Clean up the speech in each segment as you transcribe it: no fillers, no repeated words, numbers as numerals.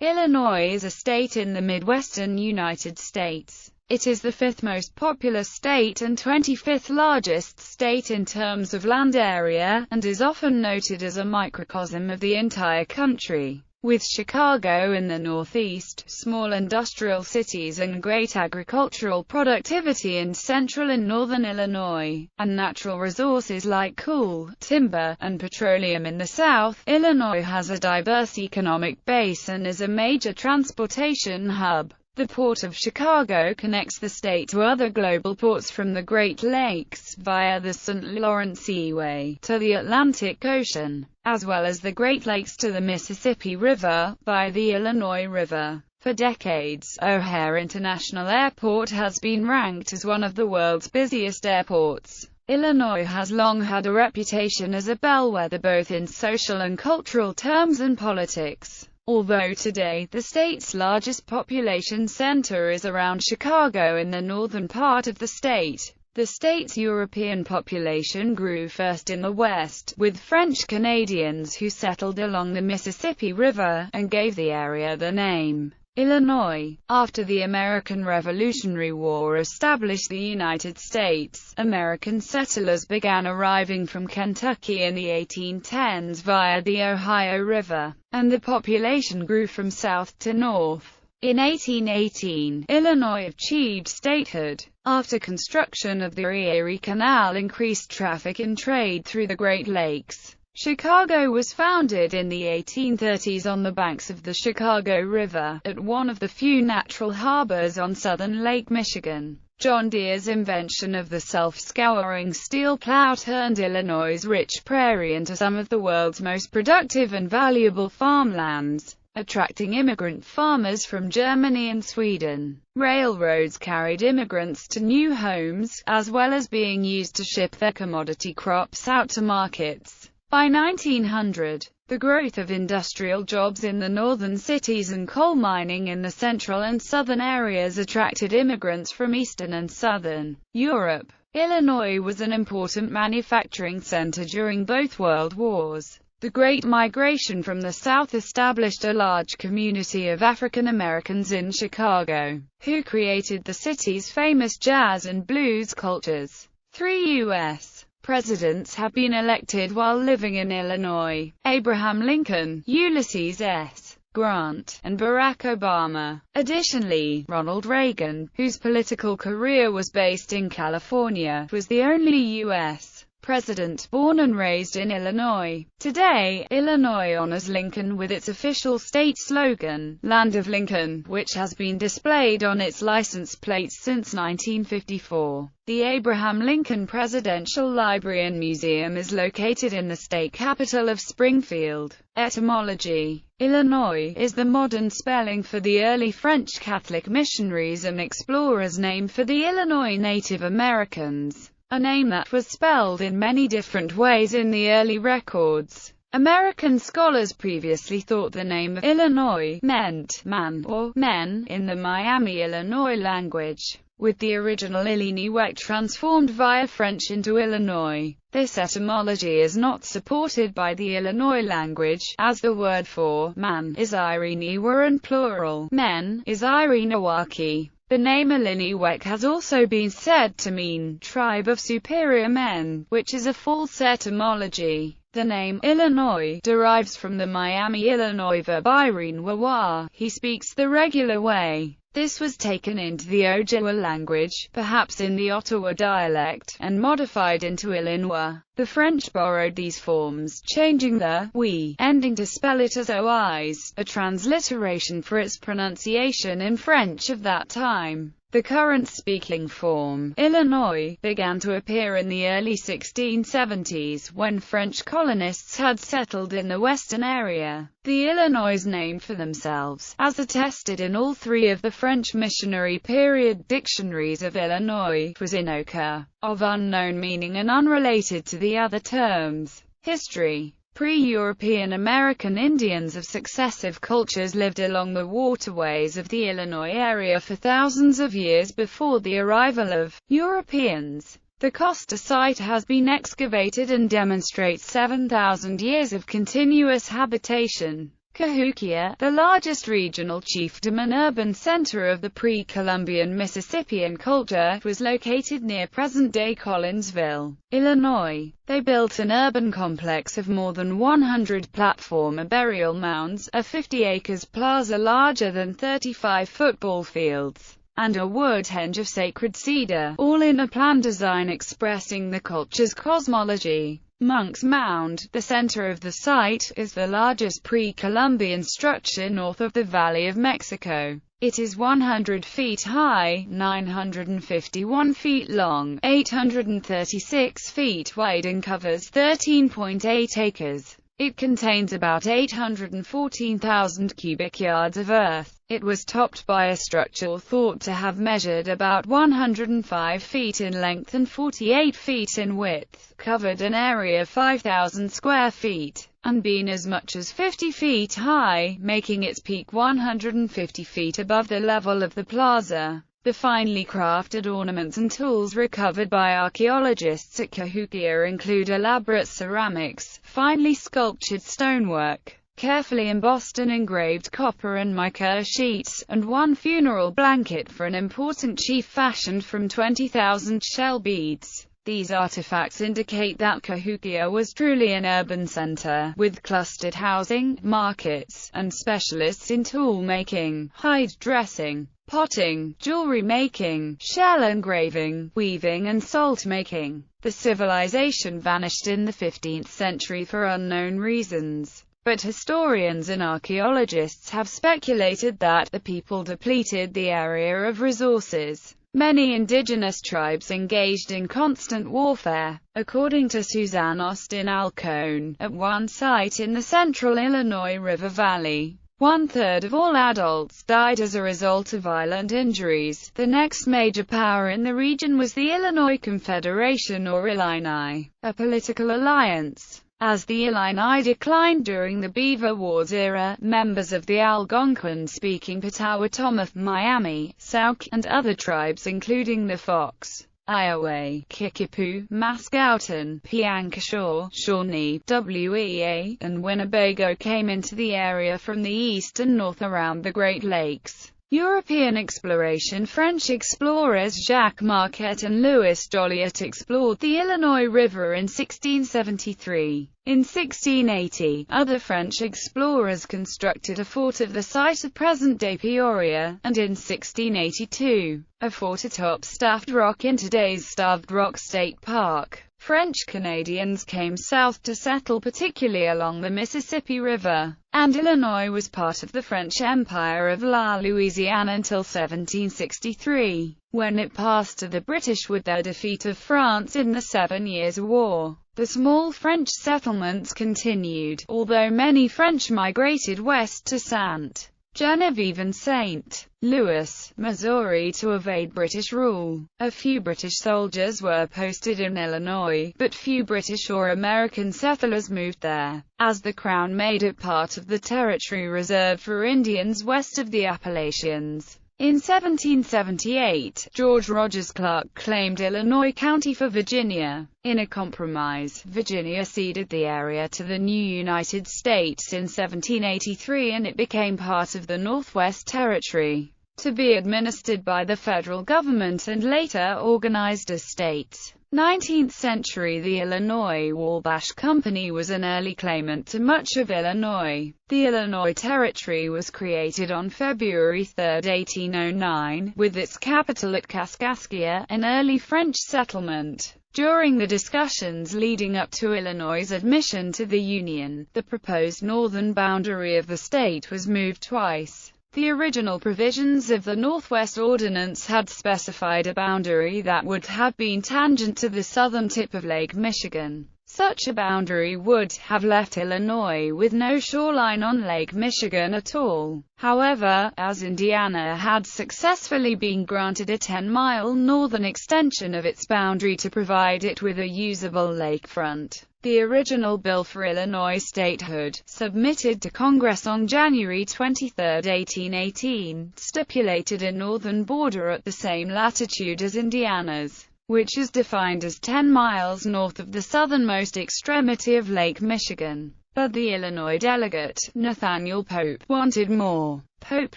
Illinois is a state in the Midwestern United States. It is the fifth most populous state and 25th largest state in terms of land area, and is often noted as a microcosm of the entire country. With Chicago in the northeast, small industrial cities and great agricultural productivity in central and northern Illinois, and natural resources like coal, timber, and petroleum in the south, Illinois has a diverse economic base and is a major transportation hub. The Port of Chicago connects the state to other global ports from the Great Lakes, via the St. Lawrence Seaway, to the Atlantic Ocean, as well as the Great Lakes to the Mississippi River, via the Illinois River. For decades, O'Hare International Airport has been ranked as one of the world's busiest airports. Illinois has long had a reputation as a bellwether both in social and cultural terms and politics. Although today, the state's largest population center is around Chicago in the northern part of the state, the state's European population grew first in the West, with French Canadians who settled along the Mississippi River, and gave the area the name Illinois. After the American Revolutionary War established the United States, American settlers began arriving from Kentucky in the 1810s via the Ohio River, and the population grew from south to north. In 1818, Illinois achieved statehood. After construction of the Erie Canal increased traffic and trade through the Great Lakes. Chicago was founded in the 1830s on the banks of the Chicago River, at one of the few natural harbors on southern Lake Michigan. John Deere's invention of the self-scouring steel plow turned Illinois' rich prairie into some of the world's most productive and valuable farmlands, attracting immigrant farmers from Germany and Sweden. Railroads carried immigrants to new homes, as well as being used to ship their commodity crops out to markets. By 1900, the growth of industrial jobs in the northern cities and coal mining in the central and southern areas attracted immigrants from Eastern and Southern Europe. Illinois was an important manufacturing center during both World Wars. The Great Migration from the South established a large community of African Americans in Chicago, who created the city's famous jazz and blues cultures. 3 U.S. presidents have been elected while living in Illinois: Abraham Lincoln, Ulysses S. Grant, and Barack Obama. Additionally, Ronald Reagan, whose political career was based in California, was the only U.S. president born and raised in Illinois. Today, Illinois honors Lincoln with its official state slogan, Land of Lincoln, which has been displayed on its license plates since 1954. The Abraham Lincoln Presidential Library and Museum is located in the state capital of Springfield. Etymology: Illinois is the modern spelling for the early French Catholic missionaries and explorers' name for the Illinois Native Americans, a name that was spelled in many different ways in the early records. American scholars previously thought the name of Illinois meant man or men in the Miami, Illinois language, with the original Illiniwek transformed via French into Illinois. This etymology is not supported by the Illinois language, as the word for man is Iriniwa and plural men is Irinawaki. The name Illiniwek has also been said to mean tribe of superior men, which is a false etymology. The name Illinois derives from the Miami, Illinois verb Irinwawa, he speaks the regular way. This was taken into the Ojibwe language, perhaps in the Ottawa dialect, and modified into Illinois. The French borrowed these forms, changing the we ending to spell it as ois, a transliteration for its pronunciation in French of that time. The current speaking form, Illinois, began to appear in the early 1670s, when French colonists had settled in the western area. The Illinois name for themselves, as attested in all three of the French missionary period dictionaries of Illinois, was Inoka, of unknown meaning and unrelated to the other terms. History: Pre-European American Indians of successive cultures lived along the waterways of the Illinois area for thousands of years before the arrival of Europeans. The Costa site has been excavated and demonstrates 7,000 years of continuous habitation. Cahokia, the largest regional chiefdom and urban center of the pre-Columbian Mississippian culture, was located near present-day Collinsville, Illinois. They built an urban complex of more than 100 platform burial mounds, a 50 acres plaza larger than 35 football fields, and a wood henge of sacred cedar, all in a plan design expressing the culture's cosmology. Monk's Mound, the center of the site, is the largest pre-Columbian structure north of the Valley of Mexico. It is 100 feet high, 951 feet long, 836 feet wide and covers 13.8 acres. It contains about 814,000 cubic yards of earth. It was topped by a structure thought to have measured about 105 feet in length and 48 feet in width, covered an area of 5,000 square feet, and been as much as 50 feet high, making its peak 150 feet above the level of the plaza. The finely crafted ornaments and tools recovered by archaeologists at Cahokia include elaborate ceramics, finely sculptured stonework, carefully embossed and engraved copper and mica sheets, and one funeral blanket for an important chief fashioned from 20,000 shell beads. These artifacts indicate that Cahokia was truly an urban center, with clustered housing, markets, and specialists in tool making, hide dressing, potting, jewelry making, shell engraving, weaving and salt making. The civilization vanished in the 15th century for unknown reasons, but historians and archaeologists have speculated that the people depleted the area of resources. Many indigenous tribes engaged in constant warfare. According to Suzanne Austin Alcone, at one site in the central Illinois River Valley, 1/3 of all adults died as a result of violent injuries. The next major power in the region was the Illinois Confederation, or Illini, a political alliance. As the Illini declined during the Beaver Wars era, members of the Algonquin-speaking Potawatomi, Miami, Sauk, and other tribes including the Fox, Iowa, Kickapoo, Mascoutin, Piankashaw, Shawnee, Wea, and Winnebago came into the area from the east and north around the Great Lakes. European exploration. French explorers Jacques Marquette and Louis Joliet explored the Illinois River in 1673. In 1680, other French explorers constructed a fort at the site of present-day Peoria, and in 1682, a fort atop Staffed Rock in today's Starved Rock State Park. French Canadians came south to settle, particularly along the Mississippi River, and Illinois was part of the French Empire of La Louisiane until 1763, when it passed to the British with their defeat of France in the 7 Years' War. The small French settlements continued, although many French migrated west to St. Genevieve and St. Louis, Missouri to evade British rule. A few British soldiers were posted in Illinois, but few British or American settlers moved there, as the Crown made it part of the territory reserved for Indians west of the Appalachians. In 1778, George Rogers Clark claimed Illinois County for Virginia. In a compromise, Virginia ceded the area to the new United States in 1783 and it became part of the Northwest Territory, to be administered by the federal government and later organized as states. 19th century. The Illinois Wabash Company was an early claimant to much of Illinois. The Illinois Territory was created on February 3, 1809, with its capital at Kaskaskia, an early French settlement. During the discussions leading up to Illinois' admission to the Union, the proposed northern boundary of the state was moved twice. The original provisions of the Northwest Ordinance had specified a boundary that would have been tangent to the southern tip of Lake Michigan. Such a boundary would have left Illinois with no shoreline on Lake Michigan at all. However, as Indiana had successfully been granted a 10-mile northern extension of its boundary to provide it with a usable lakefront, the original bill for Illinois statehood, submitted to Congress on January 23, 1818, stipulated a northern border at the same latitude as Indiana's, which is defined as 10 miles north of the southernmost extremity of Lake Michigan. But the Illinois delegate, Nathaniel Pope, wanted more. Pope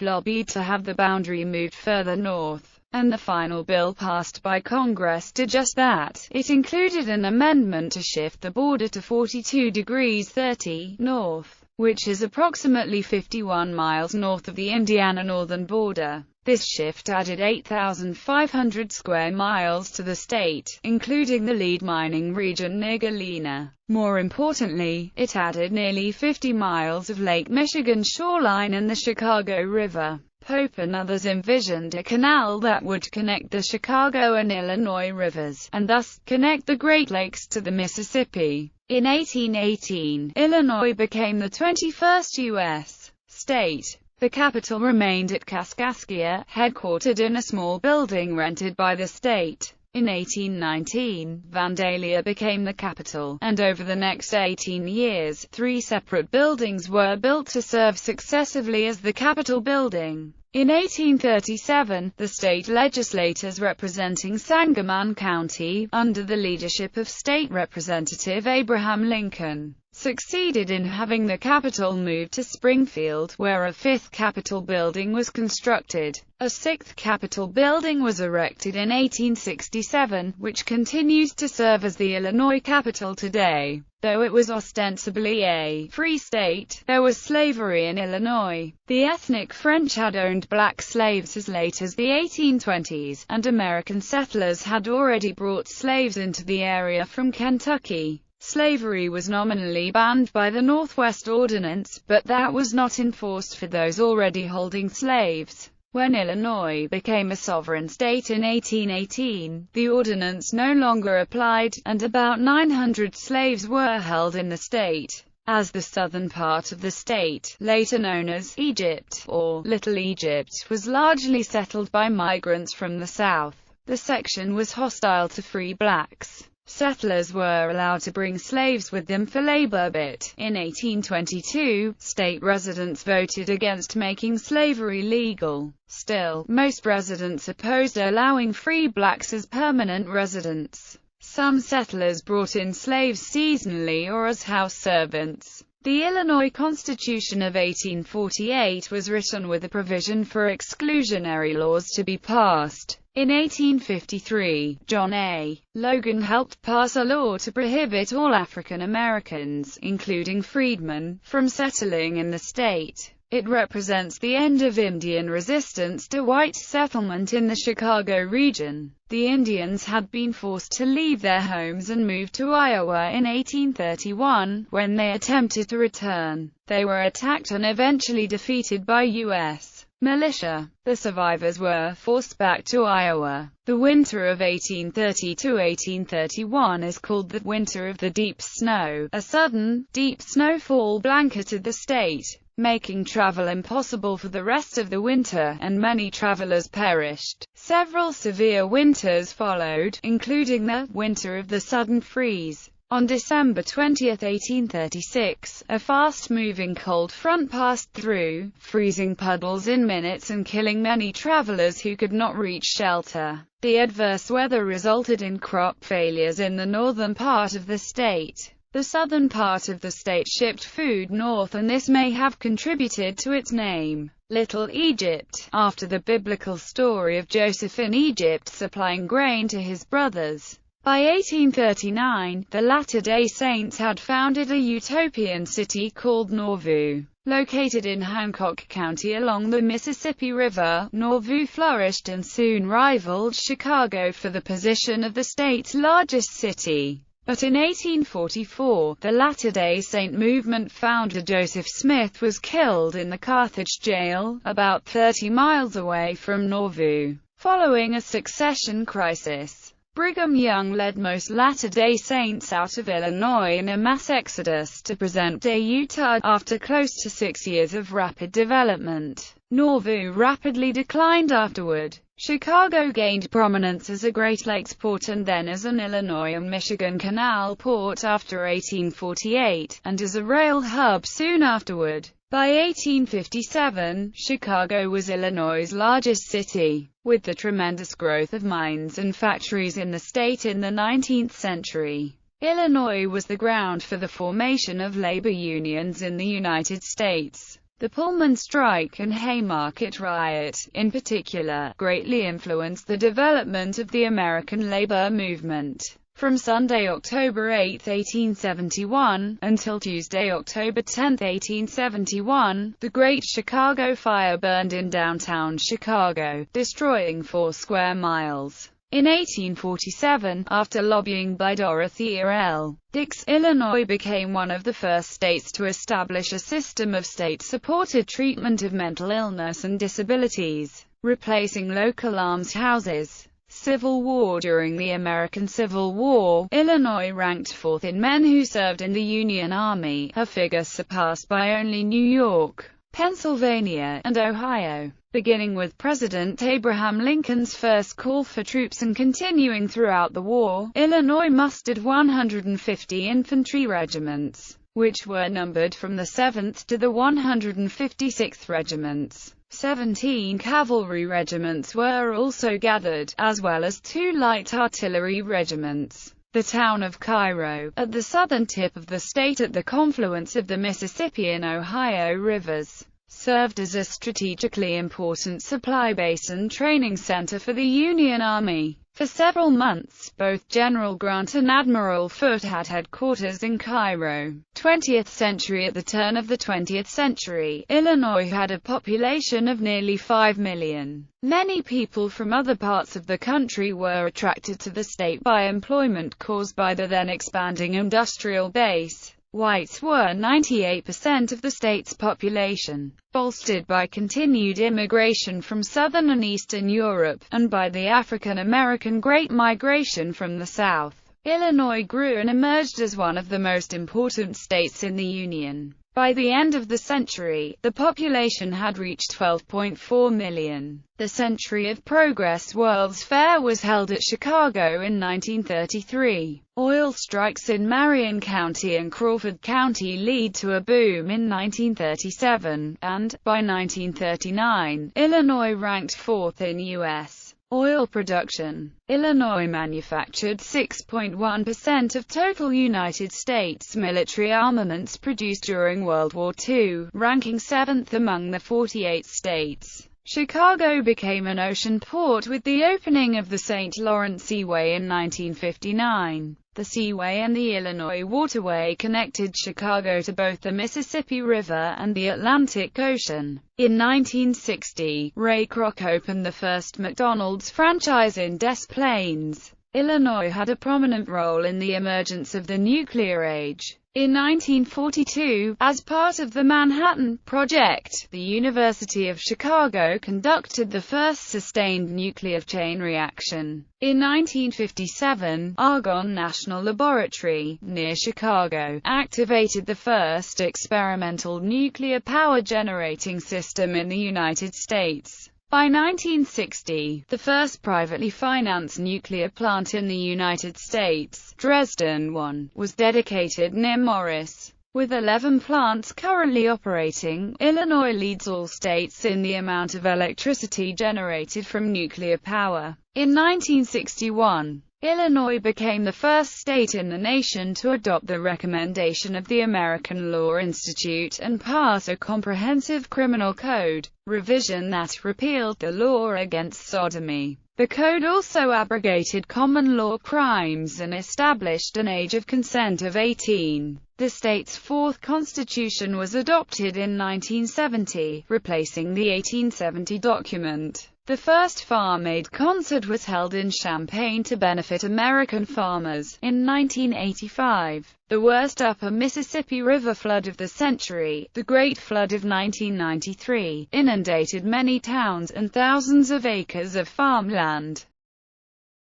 lobbied to have the boundary moved further north, and the final bill passed by Congress did just that. It included an amendment to shift the border to 42 degrees 30 north, which is approximately 51 miles north of the Indiana northern border. This shift added 8,500 square miles to the state, including the lead mining region near Galena. More importantly, it added nearly 50 miles of Lake Michigan shoreline and the Chicago River. Pope and others envisioned a canal that would connect the Chicago and Illinois rivers, and thus connect the Great Lakes to the Mississippi. In 1818, Illinois became the 21st U.S. state. The capital remained at Kaskaskia, headquartered in a small building rented by the state. In 1819, Vandalia became the capital, and over the next 18 years, 3 separate buildings were built to serve successively as the Capitol building. In 1837, the state legislators representing Sangamon County, under the leadership of State Representative Abraham Lincoln, succeeded in having the Capitol moved to Springfield, where a 5th Capitol building was constructed. A 6th Capitol building was erected in 1867, which continues to serve as the Illinois Capitol today. Though it was ostensibly a free state, there was slavery in Illinois. The ethnic French had owned black slaves as late as the 1820s, and American settlers had already brought slaves into the area from Kentucky. Slavery was nominally banned by the Northwest Ordinance, but that was not enforced for those already holding slaves. When Illinois became a sovereign state in 1818, the ordinance no longer applied, and about 900 slaves were held in the state. As the southern part of the state, later known as Egypt, or Little Egypt, was largely settled by migrants from the south, the section was hostile to free blacks. Settlers were allowed to bring slaves with them for labor, but in 1822, state residents voted against making slavery legal. Still, most residents opposed allowing free blacks as permanent residents. Some settlers brought in slaves seasonally or as house servants. The Illinois Constitution of 1848 was written with a provision for exclusionary laws to be passed. In 1853, John A. Logan helped pass a law to prohibit all African Americans, including freedmen, from settling in the state. It represents the end of Indian resistance to white settlement in the Chicago region. The Indians had been forced to leave their homes and move to Iowa in 1831. When they attempted to return, they were attacked and eventually defeated by U.S. militia. The survivors were forced back to Iowa. The winter of 1830 to 1831 is called the Winter of the Deep Snow. A sudden, deep snowfall blanketed the state, making travel impossible for the rest of the winter, and many travelers perished. Several severe winters followed, including the Winter of the Sudden Freeze. On December 20, 1836, a fast-moving cold front passed through, freezing puddles in minutes and killing many travelers who could not reach shelter. The adverse weather resulted in crop failures in the northern part of the state. The southern part of the state shipped food north, and this may have contributed to its name, Little Egypt, after the biblical story of Joseph in Egypt supplying grain to his brothers. By 1839, the Latter-day Saints had founded a utopian city called Nauvoo. Located in Hancock County along the Mississippi River, Nauvoo flourished and soon rivaled Chicago for the position of the state's largest city. But in 1844, the Latter-day Saint movement founder Joseph Smith was killed in the Carthage jail, about 30 miles away from Nauvoo. Following a succession crisis, Brigham Young led most Latter-day Saints out of Illinois in a mass exodus to present-day Utah. After close to 6 years of rapid development, Nauvoo rapidly declined afterward. Chicago gained prominence as a Great Lakes port and then as an Illinois and Michigan Canal port after 1848, and as a rail hub soon afterward. By 1857, Chicago was Illinois' largest city. With the tremendous growth of mines and factories in the state in the 19th century, Illinois was the ground for the formation of labor unions in the United States. The Pullman strike and Haymarket riot, in particular, greatly influenced the development of the American labor movement. From Sunday, October 8, 1871, until Tuesday, October 10, 1871, the Great Chicago Fire burned in downtown Chicago, destroying 4 square miles. In 1847, after lobbying by Dorothea L. Dix, Illinois became one of the first states to establish a system of state-supported treatment of mental illness and disabilities, replacing local almshouses. Civil War. During the American Civil War, Illinois ranked 4th in men who served in the Union Army, a figure surpassed by only New York, Pennsylvania, and Ohio. Beginning with President Abraham Lincoln's first call for troops and continuing throughout the war, Illinois mustered 150 infantry regiments, which were numbered from the 7th to the 156th regiments. 17 cavalry regiments were also gathered, as well as 2 light artillery regiments. The town of Cairo, at the southern tip of the state at the confluence of the Mississippi and Ohio rivers, served as a strategically important supply base and training center for the Union Army. For several months, both General Grant and Admiral Foote had headquarters in Cairo. 20th century. At the turn of the 20th century, Illinois had a population of nearly 5 million. Many people from other parts of the country were attracted to the state by employment caused by the then expanding industrial base. Whites were 98% of the state's population, bolstered by continued immigration from Southern and Eastern Europe, and by the African-American Great Migration from the South. Illinois grew and emerged as one of the most important states in the Union. By the end of the century, the population had reached 12.4 million. The Century of Progress World's Fair was held at Chicago in 1933. Oil strikes in Marion County and Crawford County lead to a boom in 1937, and, by 1939, Illinois ranked 4th in U.S. oil production. Illinois manufactured 6.1% of total United States military armaments produced during World War II, ranking 7th among the 48 states. Chicago became an ocean port with the opening of the St. Lawrence Seaway in 1959. The Seaway and the Illinois Waterway connected Chicago to both the Mississippi River and the Atlantic Ocean. In 1960, Ray Kroc opened the first McDonald's franchise in Des Plaines. Illinois had a prominent role in the emergence of the nuclear age. In 1942, as part of the Manhattan Project, the University of Chicago conducted the first sustained nuclear chain reaction. In 1957, Argonne National Laboratory, near Chicago, activated the first experimental nuclear power generating system in the United States. By 1960, the first privately financed nuclear plant in the United States, Dresden 1, was dedicated near Morris. With 11 plants currently operating, Illinois leads all states in the amount of electricity generated from nuclear power. In 1961, Illinois became the first state in the nation to adopt the recommendation of the American Law Institute and pass a comprehensive criminal code revision that repealed the law against sodomy. The code also abrogated common law crimes and established an age of consent of 18. The state's fourth constitution was adopted in 1970, replacing the 1870 document. The first Farm Aid concert was held in Champaign to benefit American farmers. In 1985, the worst upper Mississippi River flood of the century, the Great Flood of 1993, inundated many towns and thousands of acres of farmland.